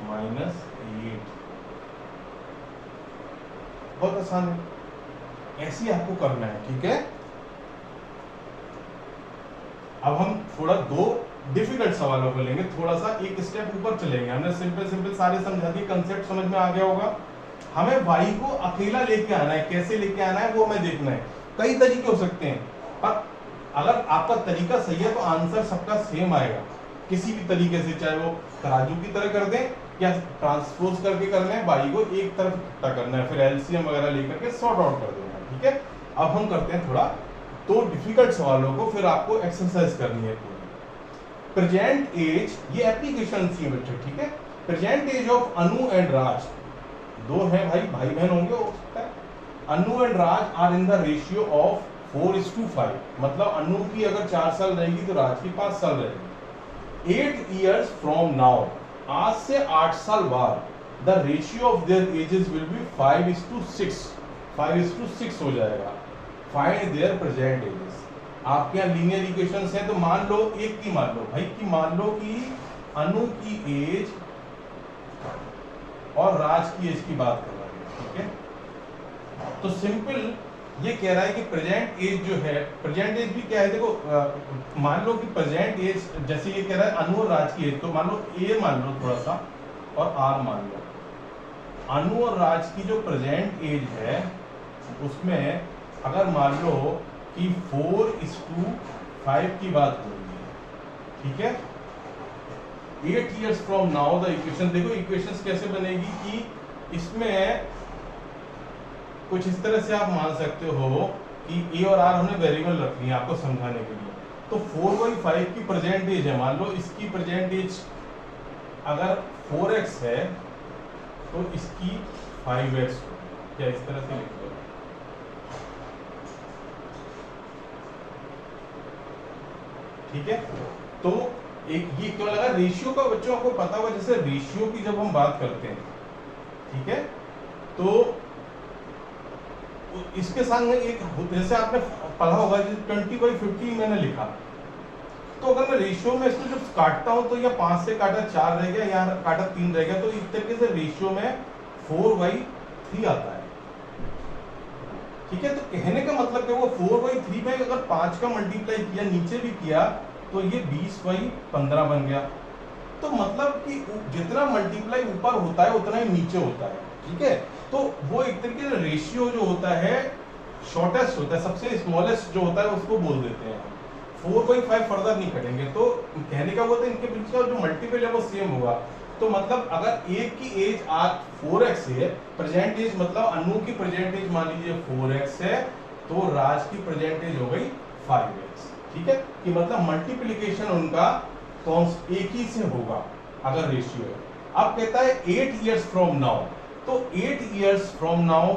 -8। बहुत आसान है, ऐसे ही आपको करना है, ठीक है। अब हम थोड़ा दो डिफिकल्ट सवालों को लेंगे, थोड़ा सा एक स्टेप ऊपर चलेंगे। हमने सिंपल सारे समझा दिए, कंसेप्ट समझ में आ गया होगा। हमें y को अकेला लेके आना है, कैसे लेके आना है वो हमें देखना है। कई तरीके हो सकते हैं, पर अगर आपका तरीका सही है तो आंसर सबका सेम आएगा, किसी भी तरीके से, चाहे वो तराजू की तरह कर दें या ट्रांसपोज करके करना है, y को एक तरफ इकट्ठा करना है, फिर एलसीएम वगैरह लेकर के सॉर्ट आउट कर देना है, ठीक है। अब हम करते हैं थोड़ा तो डिफिकल्ट सवालों को, फिर आपको एक्सरसाइज करनी है पूरी। प्रेजेंट एज, ये एप्लीकेशन थी बच्चों, ठीक है। Present age of Anu and Raj, दो हैं भाई बहन होंगे हो सकता है। Anu and Raj are in the ratio of 4:5, मतलब अनु की अगर 4 साल रहेगी तो राज की 5 साल रहेगी। 8 years फ्रॉम नाउ, आज से 8 साल बाद, the ratio of their edges will be 5:6, 5:6 हो जाएगा। Find there present ages. आपके यहाँ लीनियर इक्वेशंस हैं, तो मान लो एक की मान लो भाई कि मान लो कि अनु की एज और राज की एज की बात कर रहे हैं, ठीक है। तो सिंपल ये कह रहा है कि प्रेजेंट एज जो है, प्रेजेंट एज भी क्या है, देखो मान लो कि प्रेजेंट एज, जैसे ये कह रहा है अनु और राज की एज, तो मान लो ए मान लो थोड़ा सा, और आर मान लो। अनु और राज की जो प्रेजेंट एज है उसमें अगर मान लो कि 4:5 की बात हो रही है, ठीक है। 8 years from now the equation, देखो इक्वेशंस कैसे बनेगी कि इसमें कुछ इस तरह से आप मान सकते हो कि ए और आर हमने वेरिएबल रख ली है आपको समझाने के लिए। तो 4/5 की प्रेजेंट एज है, मान लो इसकी प्रेजेंट एज अगर 4x है तो इसकी 5x होगी, क्या इस तरह से लिख लो, ठीक है। तो एक ये क्यों लगा रेशियो का, बच्चों को पता होगा, जैसे रेशियो की जब हम बात करते हैं, ठीक है, तो इसके साथ में एक, जैसे आपने पढ़ा होगा 20/50 मैंने लिखा, तो अगर मैं रेशियो में इसको जब काटता हूं तो यह 5 से काटा 4 रह गया, यहाँ काटा 3 रह गया, तो इस तरीके से रेशियो में 4/3 आता है। ठीक है, तो कहने का मतलब कि वो 4/3 में अगर 5 का मल्टीप्लाई किया, नीचे भी किया, तो ये 20/15 बन गया। तो मतलब कि जितना मल्टीप्लाई ऊपर होता है उतना ही नीचे होता है। ठीक है, तो वो एक तरीके से रेशियो जो होता है शॉर्टेस्ट होता है, सबसे स्मॉलेस्ट जो होता है उसको बोल देते हैं। 4/5 फर्दर नहीं करेंगे। तो कहने का वो था इनके बीच का जो मल्टीपल है वो सेम होगा। तो मतलब अगर एक की एज आज 4x है, प्रेजेंट एज मतलब अनु की प्रेजेंट एज मान लीजिए 4x है, तो राज की प्रेजेंट एज हो गई 5x। ठीक है, कि मतलब मल्टीप्लिकेशन उनका एक ही से होगा अगर रेशियो है। अब कहता है 8 इयर्स फ्रॉम नाउ, तो 8 इयर्स फ्रॉम नाउ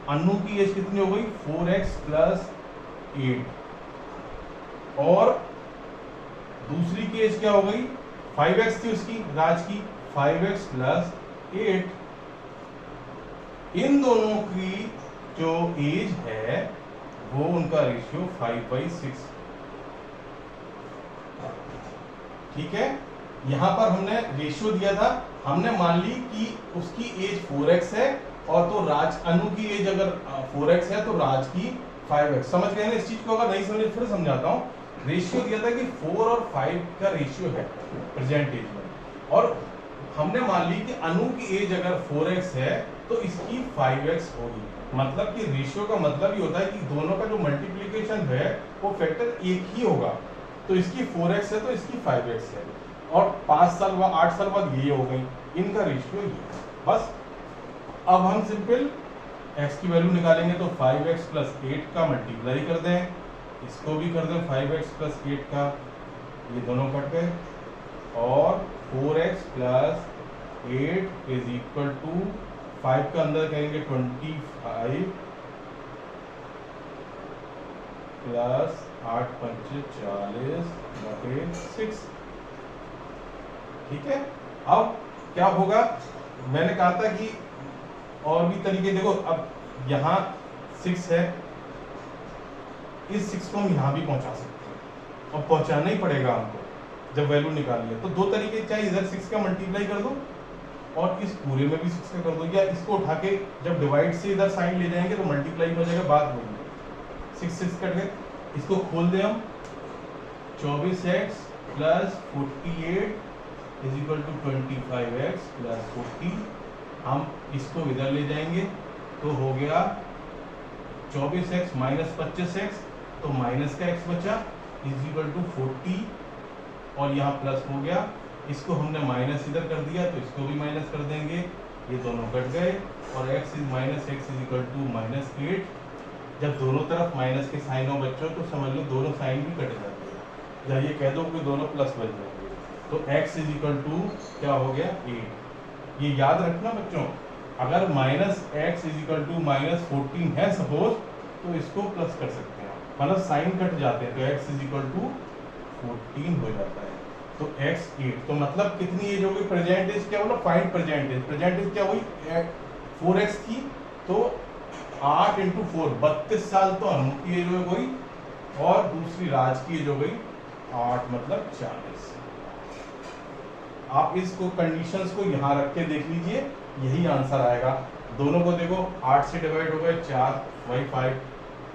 अनु की एज कितनी हो गई 4x प्लस 8, और दूसरी की एज क्या हो गई 5x थी उसकी, राज की 5x प्लस 8। इन दोनों की जो एज है वो उनका रेशियो 5/6। ठीक है, यहां पर हमने रेशियो दिया था, हमने मान ली कि उसकी एज 4x है, और तो राज अनु की एज अगर 4x है तो राज की 5x। समझ गए ना इस चीज को? अगर नहीं समझे फिर समझाता हूं। रेशियो दिया था कि 4 और 5 का रेशियो है प्रेजेंट एज में, और हमने मान ली कि अनु की एज अगर 4x है तो इसकी 5x होगी। मतलब कि रेशियो का मतलब ही होता है कि दोनों का जो मल्टीप्लिकेशन है वो फैक्टर एक ही होगा। तो इसकी 4x है तो इसकी 5x है, और 5 साल बाद 8 साल बाद ये हो गई, इनका रेशियो ये है। बस अब हम सिंपल x की वैल्यू निकालेंगे, तो 5x प्लस 8 का मल्टीप्लाई कर दें, इसको भी कर दें 5x प्लस 8 का, ये दोनों कट गए, और 4x plus 8 is equal to 5 का अंदर करेंगे 25 प्लस 8 पंचे 40 बटे 6। ठीक है, अब क्या होगा, मैंने कहा था कि और भी तरीके, देखो अब यहाँ 6 है, इस 6 को हम यहाँ भी पहुंचा सकते हैं, और पहुंचाना ही पड़ेगा हमको जब वैल्यू निकालनी है। तो दो तरीके, चाहे इधर 6 का मल्टीप्लाई कर दो और इस पूरे में भी 6 का कर दो, या इसको उठा के जब डिवाइड से इधर साइन ले जाएंगे तो मल्टीप्लाई हो जाएगा, बात होगी। 6 कट गए, इसको खोल दें हम, 24x plus 48 is equal to 25x plus 40। हम इसको इधर ले जाएंगे तो हो गया 24x माइनस 25x, तो माइनस का x बचा इज इक्वल टू 40, और यहाँ प्लस हो गया, इसको हमने माइनस इधर कर दिया तो इसको भी माइनस कर देंगे, ये दोनों कट गए, और x इज इक्वल टू -8। जब दोनों तरफ माइनस के साइन हो बच्चों तो समझ लो दोनों साइन भी कट जाते हैं, या ये कह दो कि दोनों प्लस बच जाएंगे, तो x इज इक्वल टू क्या हो गया 8। ये याद रखना बच्चों, अगर -x इज इक्वल टू -14 है सपोज, तो इसको प्लस कर सकते हैं, मतलब साइन कट जाते हैं, तो x इज इक्वल टू 14 हो जाता है, तो x 8। तो मतलब कितनी एज हो गई, प्रेजेंट एज क्या बोला, find present age. Present age क्या हुई 4x थी, तो 8 × 4 32 साल तो अनु की एज हो गई, और दूसरी राज की एज हो गई 8 मतलब 40। आप इसको कंडीशंस को यहाँ रख के देख लीजिए, यही आंसर आएगा। दोनों को देखो 8 से डिवाइड हो गए 4, वही 5।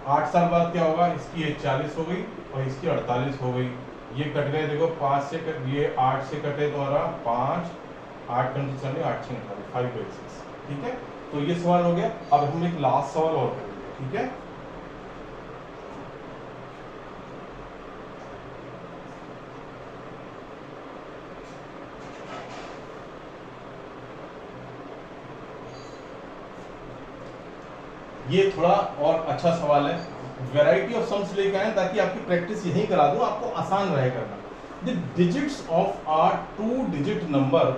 8 साल बाद क्या होगा, इसकी एज 40 हो गई और इसकी 48 हो गई, ये कट गए, देखो 5 से ये 8 से कटे तो आ रहा 5, 8 कंडीशन 8 से 5/6। ठीक है, तो ये सवाल हो गया। अब हम एक लास्ट सवाल और करेंगे। ठीक है, ये थोड़ा और अच्छा सवाल है, वैरायटी ऑफ सम्स लेके आए ताकि आपकी प्रैक्टिस यही करा दूं, आपको आसान रहे करना। The digits of a 2 digit number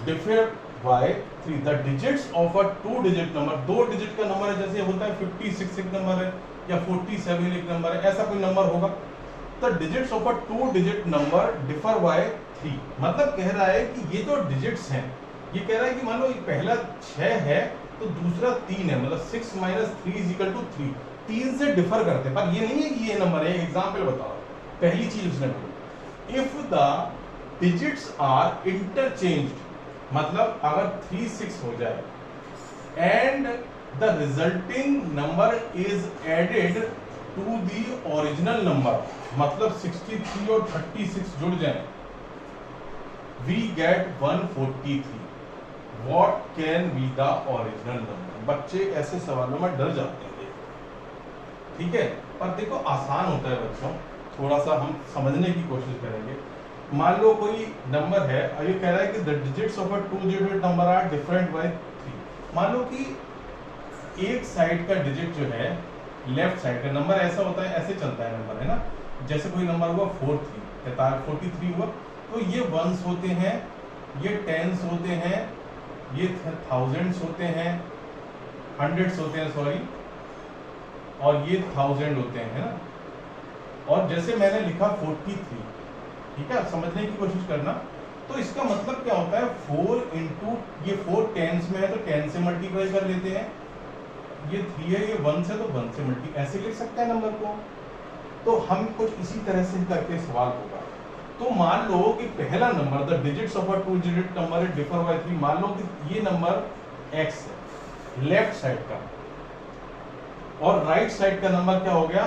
differ by 3। The digits of a 2 digit number, 2 digit का नंबर है, जैसे होता है 56 एक नंबर है, या 47 एक नंबर है, ऐसा कोई नंबर होगा। The digits of a 2 digit number differ by 3, मतलब कह रहा है कि ये जो डिजिट्स हैं, ये कह रहा है कि मान लो पहला 6 है तो दूसरा 3 है, मतलब 6 माइनस 3 इज इक्वल टू 3। 3 से डिफर करते हैं, पर ये नहीं है कि ये नंबर है। एग्जाम्पल बताओ, पहली चीज उसने बोली, if the digits are interchanged, मतलब अगर 3 6 हो जाए and the resulting number is added to the original number, मतलब 63 और 36 जुड़ जाए, we get 143। What can be the original number? बच्चे ऐसे सवालों में डर जाते हैं, ठीक है, पर देखो आसान होता है बच्चों, थोड़ा सा हम समझने की कोशिश करेंगे। मान लो कोई नंबर है और ये कह रहा है कि the digits of a 2 digit number are different by 3। मान लो कि एक साइड का डिजिट जो है, लेफ्ट साइड का नंबर ऐसा होता है, ऐसे चलता है नंबर, है ना, जैसे कोई नंबर हुआ 43 हुआ, तो ये वंस होते हैं, ये टेंस होते हैं, ये थाउजेंड्स होते हैं, हंड्रेड्स होते हैं सॉरी, और ये थाउजेंड होते हैं, है ना। और जैसे मैंने लिखा 43, ठीक है, समझने की कोशिश करना, तो इसका मतलब क्या होता है, 4 इंटू, ये 4 टेंस में है तो 10 से मल्टीप्लाई कर लेते हैं, ये 3 है, ये 1 से, तो 1 से मल्टी, ऐसे लिख सकते हैं नंबर को। तो हम कुछ इसी तरह से करके सवाल होगा। तो मान लो कि पहला number, the digits of a 2 digit number is differ by 3, मान लो कि ये नंबर x है लेफ्ट साइड का, और राइट साइड का नंबर क्या हो गया,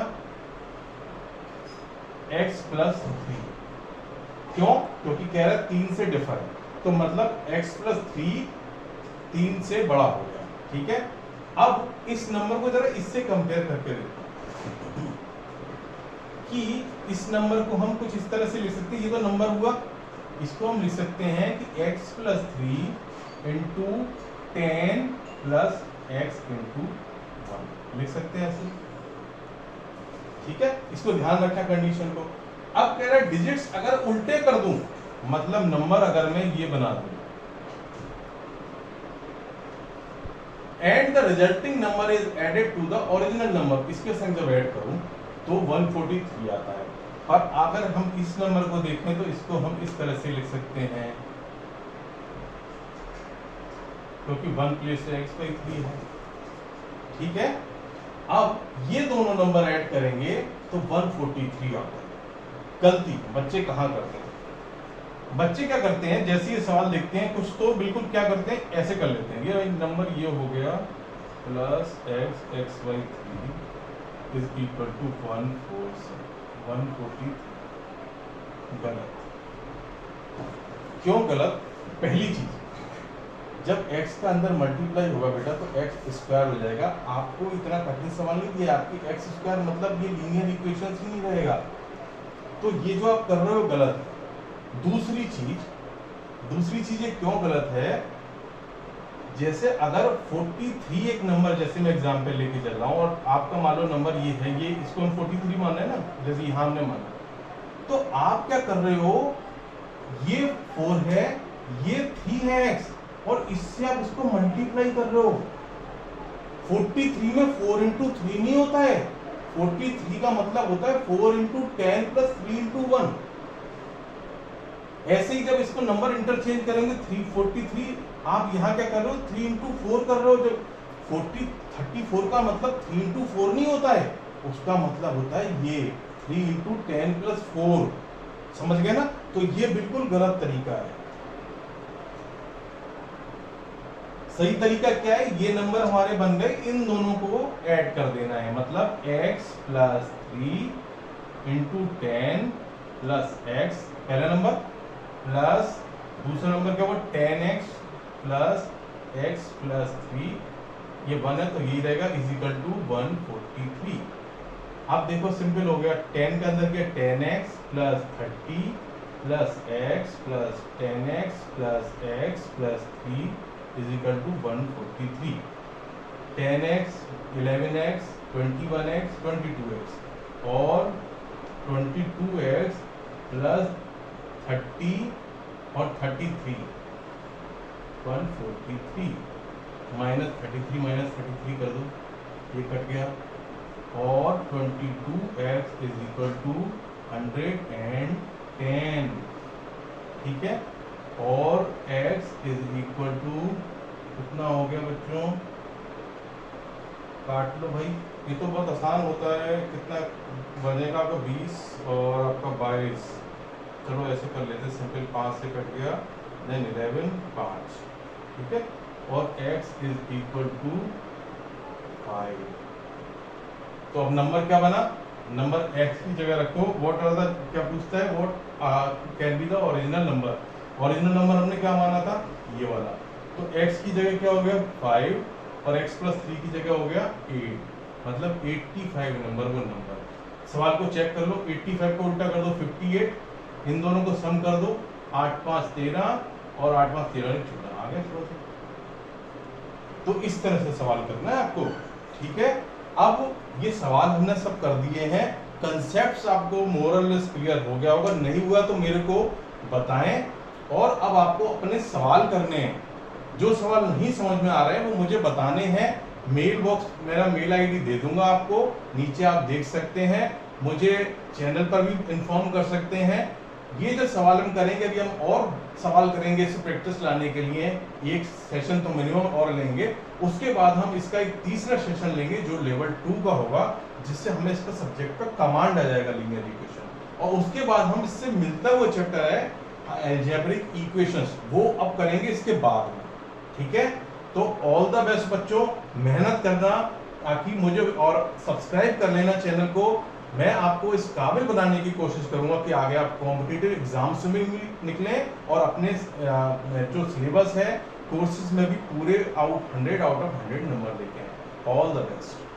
x प्लस 3। क्यों? क्योंकि कह रहा है 3 से डिफर है, तो मतलब x प्लस 3 3 से बड़ा हो गया, ठीक है। अब इस नंबर को जरा इससे कंपेयर करके देखो कि इस नंबर को हम कुछ इस तरह से लिख सकते हैं, ये तो नंबर हुआ, इसको हम लिख सकते हैं कि x plus 3 into 10 plus x into 1 लिख सकते हैं ऐसे, ठीक है। इसको ध्यान रखना कंडीशन को। अब कह रहा है डिजिट्स अगर उल्टे कर दूं, मतलब नंबर अगर मैं ये बना दूं and the resulting number is added to the original number, इसके संग जब ऐड करूं तो 143 आता है। और अगर हम इस नंबर को देखें तो इसको हम इस तरह से लिख सकते हैं, क्योंकि 1 प्लस x बाई 3 है, ठीक है। अब ये दोनों नंबर ऐड करेंगे तो 143 आता है। गलती बच्चे कहाँ करते हैं? बच्चे क्या करते हैं, जैसे ये सवाल देखते हैं कुछ तो बिल्कुल क्या करते हैं, ऐसे कर लेते हैं, ये नंबर ये हो गया plus x by 3 is equal to 143। गलत। क्यों गलत? पहली चीज, जब x का अंदर मल्टीप्लाई होगा बेटा तो x स्क्वायर हो जाएगा। आपको इतना कठिन सवाल नहीं दिया, आपकी x स्क्वायर मतलब ये लीनियर इक्वेशन ही नहीं रहेगा, तो ये जो आप कर रहे हो गलत है। दूसरी चीज ये क्यों गलत है, जैसे अगर 43 एक नंबर, जैसे मैं एग्जांपल लेके चल रहा हूँ और आपका मान लो नंबर ये है, ये इसको हम 43 मान रहे हैं ना, जैसे यहाँ हमने माना, तो आप क्या कर रहे हो, ये 4 है, ये 3 है x, और इससे आप इसको मल्टीप्लाई कर रहे हो। 43 में 4 इंटू 3 नहीं होता है, 43 का मतलब होता है 4 इंटू 10 प्लस 3 इंटू 1। ऐसे ही जब इसको नंबर इंटरचेंज करेंगे 343, आप यहाँ क्या कर रहे हो, 3 इंटू 4 कर रहे हो। जब 34 का मतलब 3 इंटू 4 नहीं होता है, उसका मतलब होता है ये 3 इंटू 10 प्लस 4। समझ गए ना? तो ये बिल्कुल गलत तरीका है। सही तरीका क्या है, ये नंबर हमारे बन गए, इन दोनों को ऐड कर देना है, मतलब x plus 3 into 10 plus x पहला नंबर, प्लस दूसरा नंबर क्या हुआ 10x प्लस x प्लस 3, ये 1 है तो ये रहेगा इज इक्वल टू 143। आप देखो सिंपल हो गया, 10 के अंदर क्या 10x plus 30 plus x plus 10x plus x plus 3 is equal to 143। 10x 11x 21x 22x और 22x प्लस 30 और 33 143 माइनस 33 माइनस 33 कर दो, ये कट गया, और 22x इज इक्वल टू 110, ठीक है, और x इज इक्वल टू कितना हो गया बच्चों काट लो भाई, ये तो बहुत आसान होता है। कितना बनेगा आपका 20 और आपका 22। चलो ऐसे कर लेते हैं सिंपल, 5 से कट गया, देन 11 5, ठीक है। और x इज इक्वल टू 5। तो अब नंबर क्या बना, नंबर x की जगह रखो, व्हाट आर द, क्या पूछता है, what can be the original number. Original number हमने क्या माना था, ये वाला। तो x की जगह क्या हो गया 5 और x प्लस 3 की जगह हो गया 8, मतलब 85 नंबर वो नंबर। सवाल को चेक कर लो, 85 को उल्टा कर दो 58, इन दोनों को सम कर दो, 8 5 13 और 8 5 13 14 आ गया शुरू से। तो इस तरह से सवाल करना है आपको, ठीक है। अब ये सवाल हमने सब कर दिए हैं, कंसेप्ट्स आपको मोरलेस क्लियर हो गया होगा, नहीं हुआ तो मेरे को बताएं। और अब आपको अपने सवाल करने हैं, जो सवाल नहीं समझ में आ रहे हैं वो मुझे बताने हैं। मेल बॉक्स, मेरा मेल आईडी दे दूंगा आपको, नीचे आप देख सकते हैं, मुझे चैनल पर भी इन्फॉर्म कर सकते हैं। ये जो सवाल हम करेंगे, अभी हम और सवाल करेंगे इसे प्रैक्टिस लाने के लिए, एक सेशन तो मिनिमम और लेंगे। उसके बाद हम इसका एक तीसरा सेशन लेंगे जो लेवल 2 का होगा, जिससे हमें इसका सब्जेक्ट का कमांड आ जाएगा, लीनियर इक्वेशन। और उसके बाद हम इससे मिलता हुआ चैप्टर है अलजेब्रिक इक्वेशंस, वो अब करेंगे इसके बाद में, ठीक है। तो ऑल द बेस्ट बच्चों, मेहनत करना ताकि मुझे, और सब्सक्राइब कर लेना चैनल को। मैं आपको इस काबिल बनाने की कोशिश करूंगा कि आगे आप कॉम्पिटिटिव एग्जाम्स में भी निकलें और अपने जो सिलेबस है कोर्सेज में भी पूरे 100 आउट ऑफ 100 नंबर लेके आए। All the best.